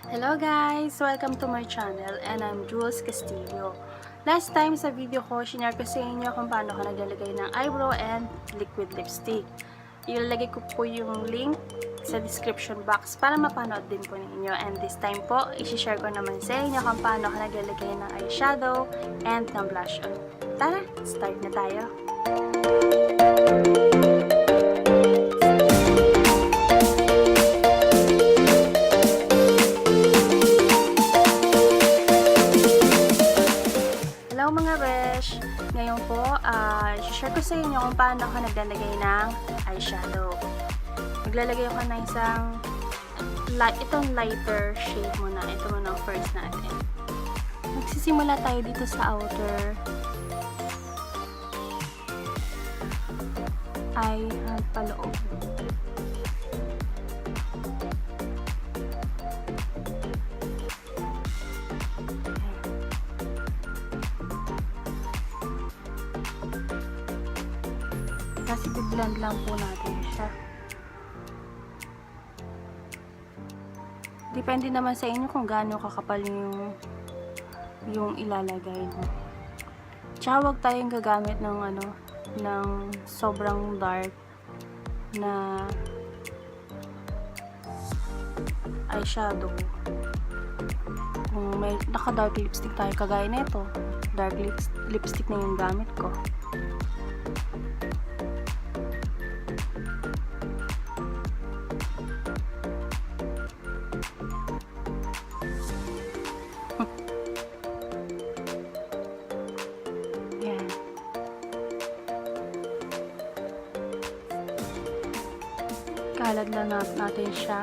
Hello guys! Welcome to my channel and I'm Julz Castillo. Last time sa video ko, shinare ko sa inyo kung paano ka naglalagay ng eyebrow and liquid lipstick. Ilalagay ko po yung link sa description box para mapanood din po ninyo. And this time po, isi-share ko naman sa inyo kung paano ka naglalagay ng eyeshadow and ng blush on. Tara, start na tayo! Hello mga besh! Ngayon po, share ko sa inyo kung paano ako naglalagay ng eyeshadow. Maglalagay ako ng itong lighter shade muna. Ito muna ang first natin. Magsisimula tayo dito sa outer eye at paloob. Kasi i-blend lang po natin siya. Depende naman sa inyo kung gaano kakapal yung ilalagay mo. Tsaka huwag tayong gagamit ng sobrang dark na eyeshadow. Kung may naka-dark lipstick tayo, kagaya na ito, dark lipstick na yung gamit ko. Kalat lang natin siya.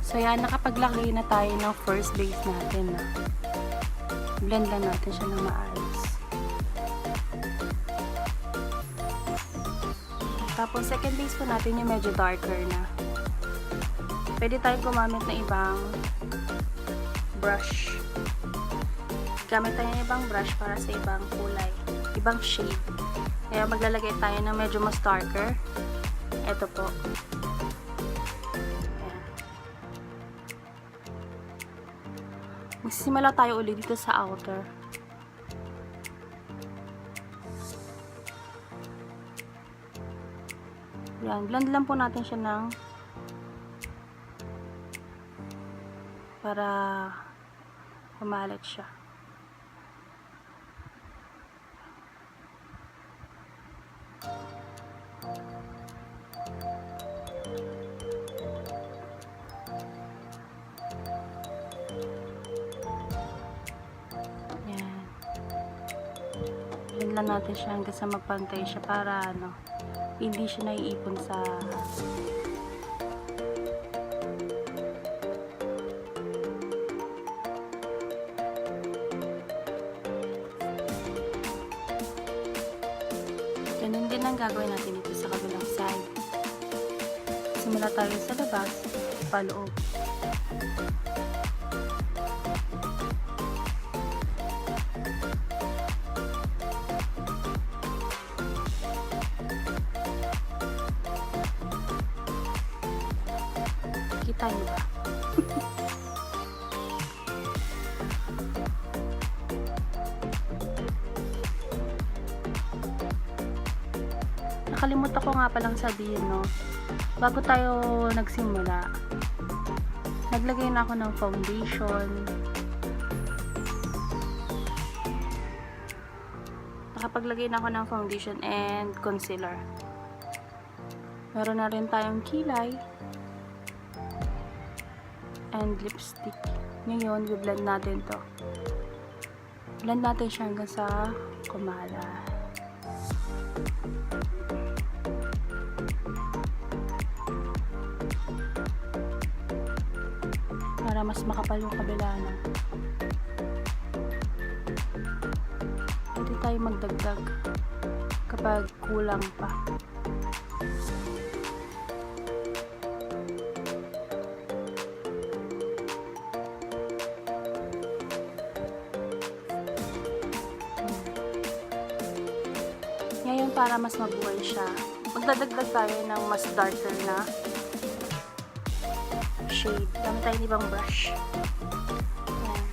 So yan, nakapaglagay na tayo ng first base natin. Blend lang natin siya ng maayos. Tapos second base po natin yung medyo darker na. Pwede tayong gumamit ng ibang brush. Gamit tayo ng ibang brush para sa ibang kulay, ibang shade. Kaya maglalagay tayo ng medyo mas darker. Ito po. Ayan. Magsisimula tayo ulit dito sa outer. Yan, blend lang po natin siya ng para kumalat siya. Yan. Blend lang natin siya hanggang sa magpantay siya para hindi siya naiipon sa ganun din ang gagawin natin dito sa kabilang side. Simula tayo sa labas, paloob. Kita niyo ba? Nakalimutan ko nga palang sabihin, bago tayo nagsimula, naglagay na ako ng foundation. Nakapaglagay na ako ng foundation and concealer. Meron na rin tayong kilay and lipstick. Ngayon, i-blend natin to. Blend natin siya hanggang sa kumala. Para mas makapal yung kabila na. Pwede tayo magdagdag kapag kulang pa. para mas mabuhay siya, magdadagdag tayo ng mas darker na shade. Gamit tayo ng ibang brush. Ayan.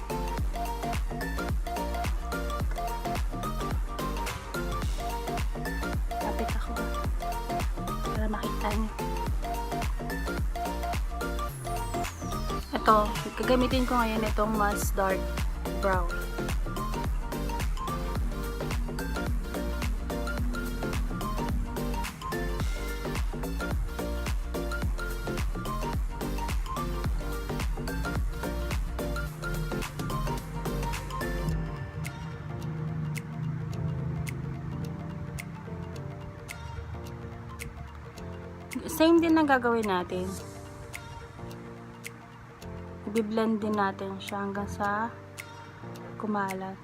Lapit ako para makita niyo. Ito, gagamitin ko ngayon itong mas dark brown. Same din ang gagawin natin. I-blend din natin siya hanggang sa kumalat.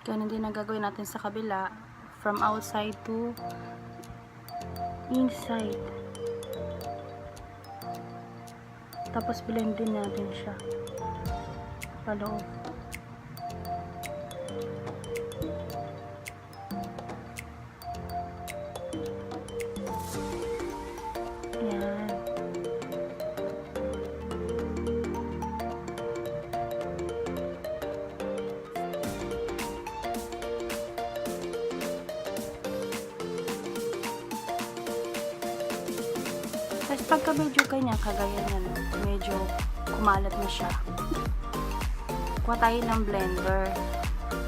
Ganun din ang gagawin natin sa kabila, from outside to inside. Tapos blend din natin siya paloob. Ayan. Tapos pagka medyo ganyan, kagaya niya, no? Medyo kumalat na siya. Kuha tayo ng blender.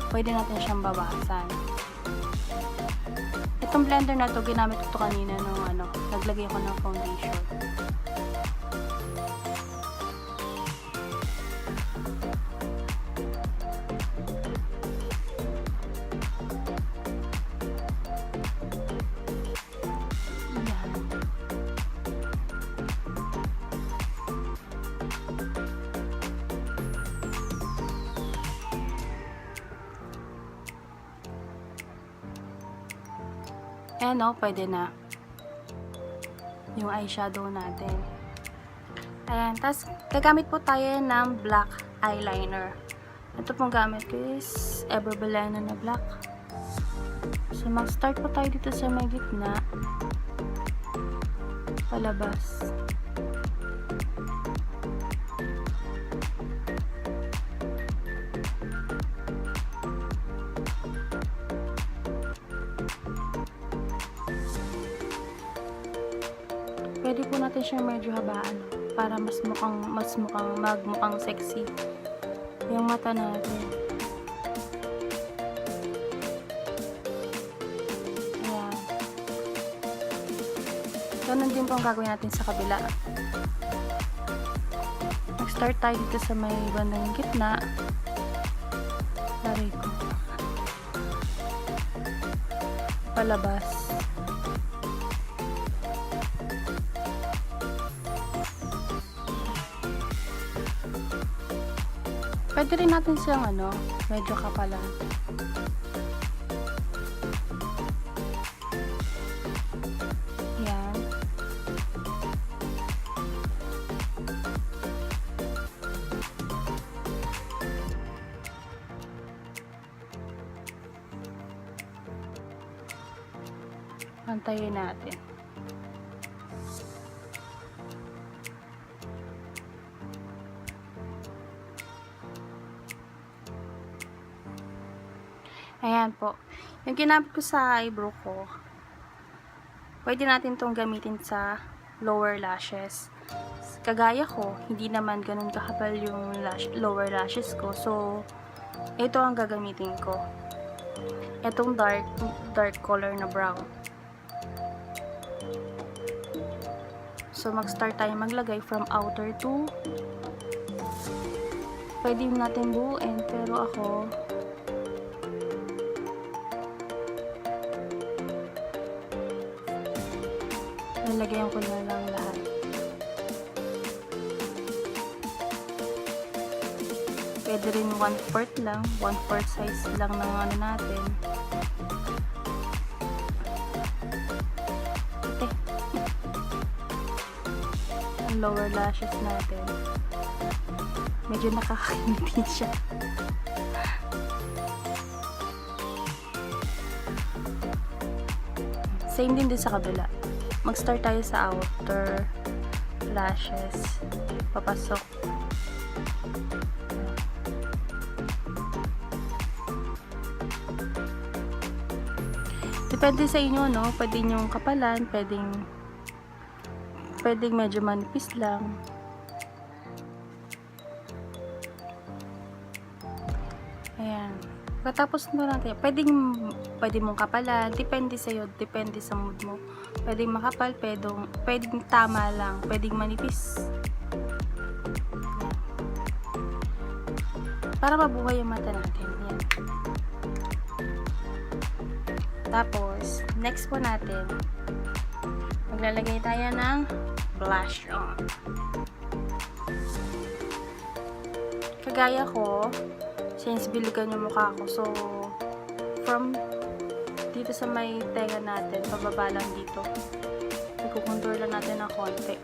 Pwede natin siyang babasan. Itong blender na to, ginamit ko to kanina nung naglagay ako ng foundation. Ayan o, pwede na yung eyeshadow natin. Ayan, tapos gagamit po tayo ng black eyeliner. Ito pong gamit ko is Eyebrow na black. So mag-start po tayo dito sa may gitna, palabas. Pwede po natin siya medyo habaan para mas mukhang sexy yung mata natin. Ayan. Ganun din po ang gagawin natin sa kabila. Mag-start tayo dito sa may bandang gitna. Lari ko. Palabas. Pwede rin natin siyang medyo kapalan. Yan. Pantayin natin. Ayan po. Yung ginamit ko sa eyebrow ko, pwede natin itong gamitin sa lower lashes. Kagaya ko, hindi naman ganun kakapal yung lower lashes ko. So, ito ang gagamitin ko. Itong dark color na brown. So, mag-start tayo maglagay from outer to, pwede natin buuin, pero ako, nalagyan ko na lang lahat. Pwede rin 1/4 lang, 1/4 size lang ng natin. Ang lower lashes natin. Medyo nakakakimitin siya. Same din sa kabila. Mag-start tayo sa outer lashes. Papasok. Depende sa inyo, no? Pwede nyong kapalan, pwedeng medyo manipis lang. Ayan. Pagkatapos mo lang tayo, pwede mong kapalan, depende sa'yo, depende sa mood mo. Pwedeng makapal, pwedeng tama lang, pwedeng manipis. Para mabuhay yung mata natin. Ayan. Tapos, next po natin, maglalagay tayo ng blush on. Kagaya ko, since biligan yung mukha ko, so, from dito sa may tenga natin, pababa lang dito, ikukontour lang natin ng konti.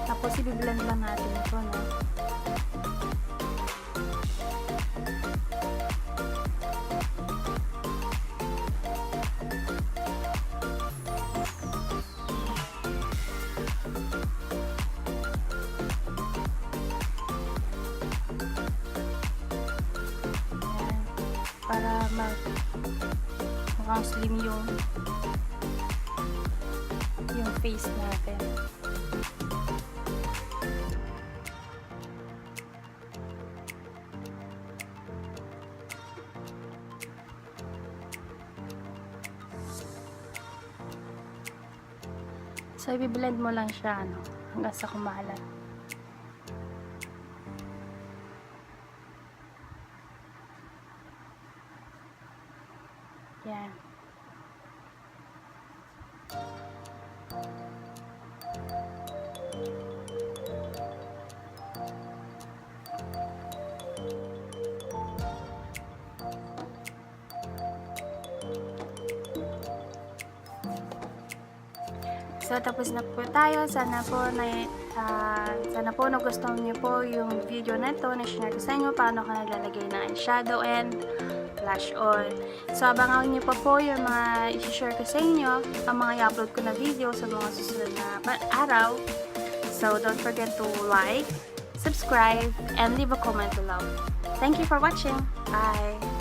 Tapos, ibiblend lang natin ito, no? Para mukhang slim yung face natin. So, i-blend mo lang siya, ano, hanggang sa kumalat. Yan. So, tapos na po tayo. Sana po nagustuhan niyo po yung video na ito na share ko sa inyo paano ka naglalagay ng eyeshadow and blush on. So, abangan niyo po yung mga i-share ko sa inyo, ang mga i-upload ko na video sa mga susunod na araw. So, don't forget to like, subscribe, and leave a comment below. Thank you for watching. Bye!